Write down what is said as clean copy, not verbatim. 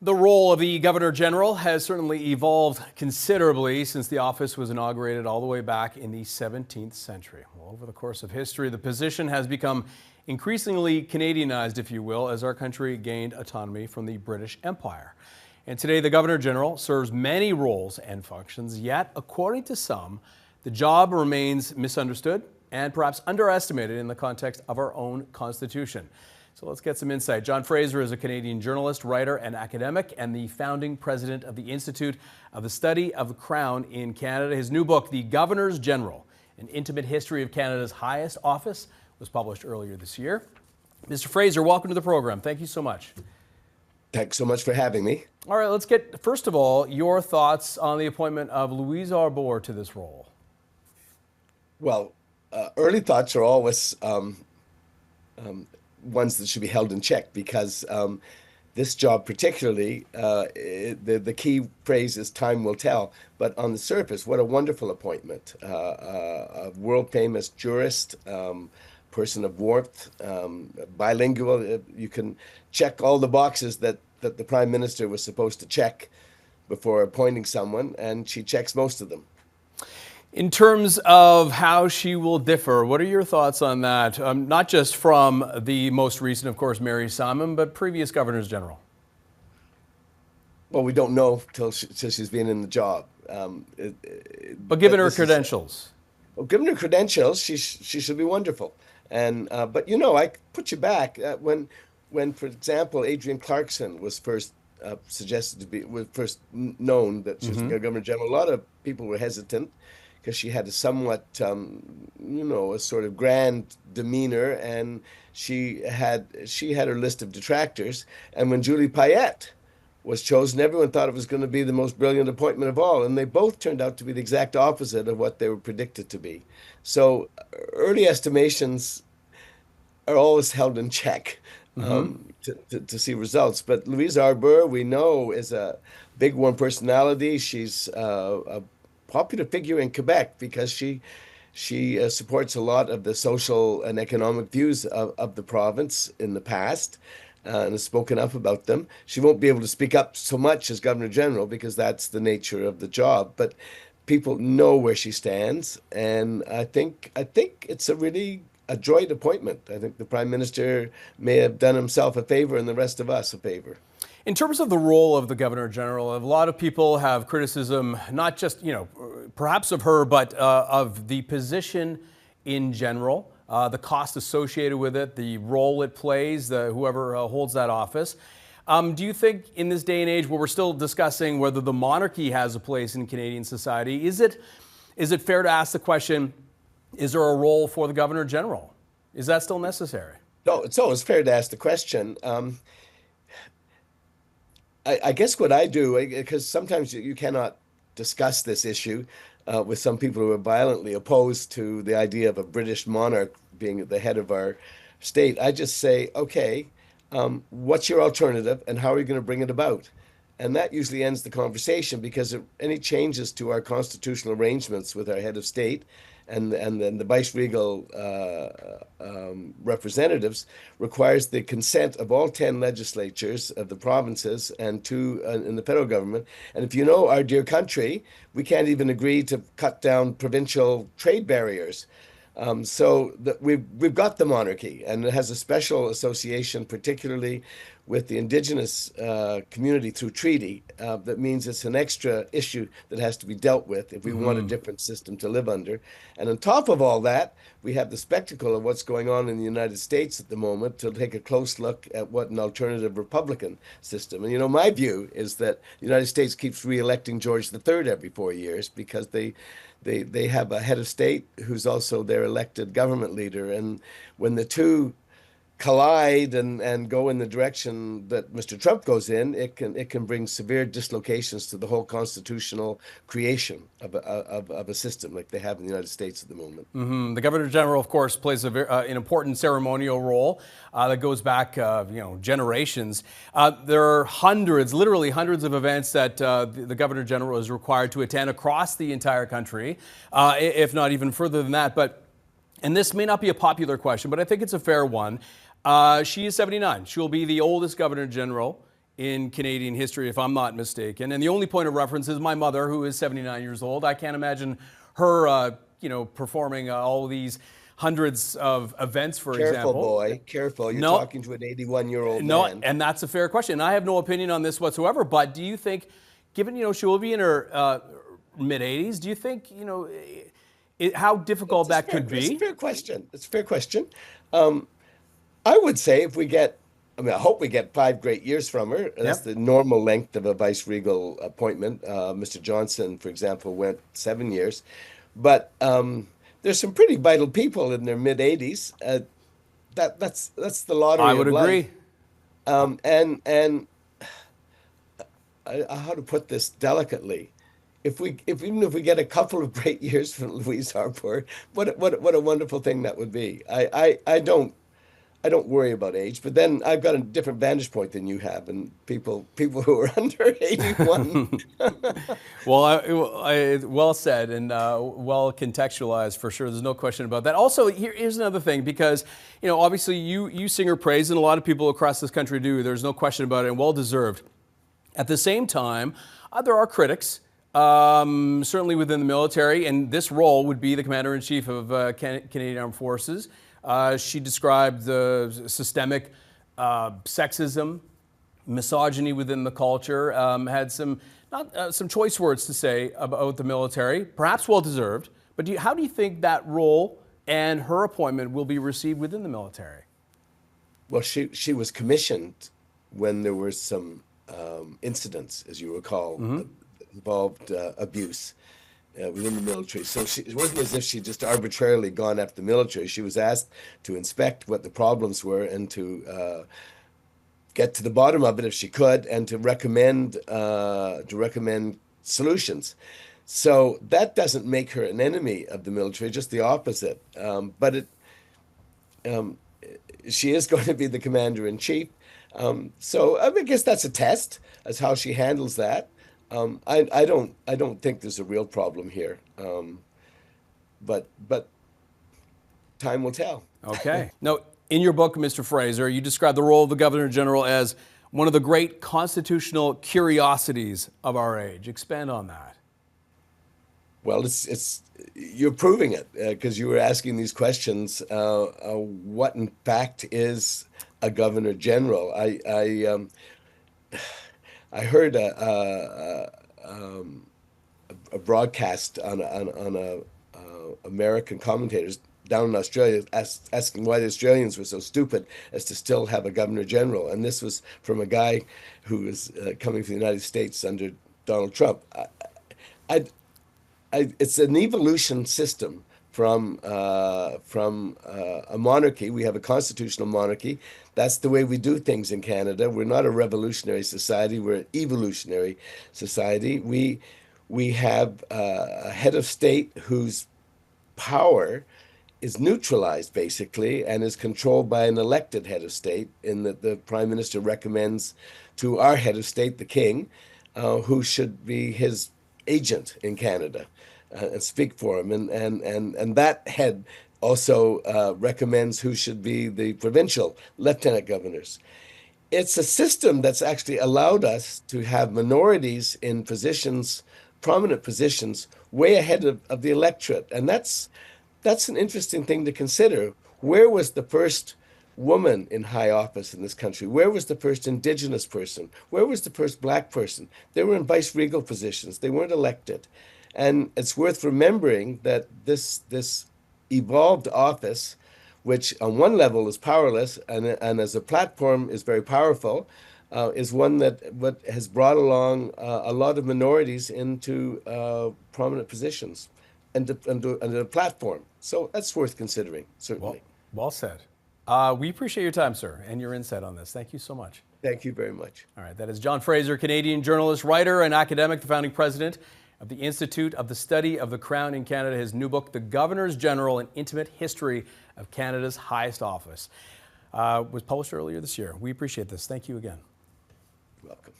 The role of the Governor General has certainly evolved considerably since the office was inaugurated all the way back in the 17th century. Well, over the course of history, the position has become increasingly Canadianized, if you will, as our country gained autonomy from the British Empire. And today, the Governor General serves many roles and functions, yet, according to some, the job remains misunderstood and perhaps underestimated in the context of our own Constitution. So let's get some insight. John Fraser is a Canadian journalist, writer, and academic, and the founding president of the Institute of the Study of the Crown in Canada. His new book, The Governors General, An Intimate History of Canada's Highest Office, was published earlier this year. Mr. Fraser, welcome to the program. Thank you so much. Thanks so much for having me. All right, let's get, first of all, your thoughts on the appointment of Louise Arbour to this role. Well, early thoughts are always ones that should be held in check because this job particularly, the key phrase is time will tell. But on the surface, what a wonderful appointment. A world-famous jurist, person of warmth, bilingual. You can check all the boxes that the Prime Minister was supposed to check before appointing someone, and she checks most of them. In terms of how she will differ, what are your thoughts on that? Not just from the most recent, of course, Mary Simon, but previous Governors General. Well, we don't know till she's been in the job. But given her credentials? Given her credentials, she should be wonderful. And but you know, I put you back when, for example, Adrienne Clarkson was first suggested to be, was first known that she was Governor General. A lot of people were hesitant, because she had a somewhat, a sort of grand demeanor, and she had her list of detractors. And when Julie Payette was chosen, everyone thought it was going to be the most brilliant appointment of all, and they both turned out to be the exact opposite of what they were predicted to be. So early estimations are always held in check to see results. But Louise Arbour, we know, is a big warm personality. She's a popular figure in Quebec because she supports a lot of the social and economic views of the province in the past and has spoken up about them. She won't be able to speak up so much as Governor General because that's the nature of the job, but people know where she stands, and I think it's a really adroit appointment. I think the Prime Minister may have done himself a favor and the rest of us a favor. In terms of the role of the Governor General, a lot of people have criticism, not just, perhaps of her, but of the position in general, the cost associated with it, the role it plays, whoever holds that office. Do you think in this day and age where we're still discussing whether the monarchy has a place in Canadian society, is it fair to ask the question, is there a role for the Governor General? Is that still necessary? No, it's always fair to ask the question. I guess what I do, because sometimes you cannot discuss this issue with some people who are violently opposed to the idea of a British monarch being at the head of our state. I just say, okay, what's your alternative and how are you going to bring it about? And that usually ends the conversation, because any changes to our constitutional arrangements with our head of state and then the viceregal representatives requires the consent of all 10 legislatures of the provinces and 2 in the federal government. And if you know our dear country, we can't even agree to cut down provincial trade barriers. So we've got the monarchy, and it has a special association, particularly with the Indigenous community through treaty. That means it's an extra issue that has to be dealt with if we want a different system to live under. And on top of all that, we have the spectacle of what's going on in the United States at the moment to take a close look at what an alternative Republican system. And my view is that the United States keeps re-electing George III every 4 years because they have a head of state who's also their elected government leader. And when the two collide and go in the direction that Mr. Trump goes in, it can bring severe dislocations to the whole constitutional creation of a system like they have in the United States at the moment. The Governor General, of course, plays an important ceremonial role that goes back, generations. There are hundreds, literally hundreds of events that the Governor General is required to attend across the entire country, if not even further than that. And this may not be a popular question, but I think it's a fair one. She is 79. She'll be the oldest Governor General in Canadian history, if I'm not mistaken. And the only point of reference is my mother, who is 79 years old. I can't imagine her, performing all these hundreds of events, for Careful, example. boy, careful. You're No, talking to an 81-year-old no, man. and that's a fair question. I have no opinion on this whatsoever. But do you think, given she will be in her mid-80s, do you think how difficult that could be? It's a fair question. It's a fair question. I would say if we get, I hope we get 5 great years from her. That's the normal length of a vice-regal appointment. Mr. Johnson, for example, went 7 years. But there's some pretty vital people in their mid-80s. That's the lottery I would of life. agree. And how to put this delicately? Even if we get a couple of great years from Louise Arbour, what a wonderful thing that would be. I don't worry about age, but then I've got a different vantage point than you have, and people who are under 81. Well said and well contextualized for sure. There's no question about that. Also, here's another thing, because obviously you sing her praise, and a lot of people across this country do. There's no question about it, and well deserved. At the same time, there are critics. Certainly within the military, and this role would be the Commander-in-Chief of Canadian Armed Forces. She described the systemic sexism, misogyny within the culture, had some choice words to say about the military, perhaps well-deserved. But how do you think that role and her appointment will be received within the military? Well, she was commissioned when there were some incidents, as you recall, involved abuse within the military. So it wasn't as if she just arbitrarily gone after the military. She was asked to inspect what the problems were and to get to the bottom of it if she could, and to recommend solutions. So that doesn't make her an enemy of the military, just the opposite. But she is going to be the commander-in-chief. So I guess that's a test as how she handles that. I don't think there's a real problem here, but time will tell. Okay. Now, in your book, Mr. Fraser, you describe the role of the Governor General as one of the great constitutional curiosities of our age. Expand on that. Well, you're proving it because you were asking these questions. What in fact is a Governor General? I heard a broadcast on American commentators down in Australia asking why the Australians were so stupid as to still have a Governor General, and this was from a guy who was coming from the United States under Donald Trump. It's an evolution system from a monarchy. We have a constitutional monarchy. That's the way we do things in Canada. We're not a revolutionary society. We're an evolutionary society. We have a head of state whose power is neutralized, basically, and is controlled by an elected head of state, in that the Prime Minister recommends to our head of state, the King, who should be his agent in Canada and speak for him. And that head also recommends who should be the provincial lieutenant governors. It's a system that's actually allowed us to have minorities in positions, prominent positions, way ahead of the electorate. And that's an interesting thing to consider. Where was the first woman in high office in this country? Where was the first Indigenous person? Where was the first Black person? They were in vice-regal positions. They weren't elected. And it's worth remembering that this evolved office, which on one level is powerless and as a platform is very powerful, is one that has brought along a lot of minorities into prominent positions and a platform. So that's worth considering, certainly. Well said. We appreciate your time, sir, and your insight on this. Thank you so much. Thank you very much. All right, that is John Fraser, Canadian journalist, writer, and academic, the founding president of the Institute of the Study of the Crown in Canada. His new book, The Governors General, An Intimate History of Canada's Highest Office, was published earlier this year. We appreciate this. Thank you again. You're welcome.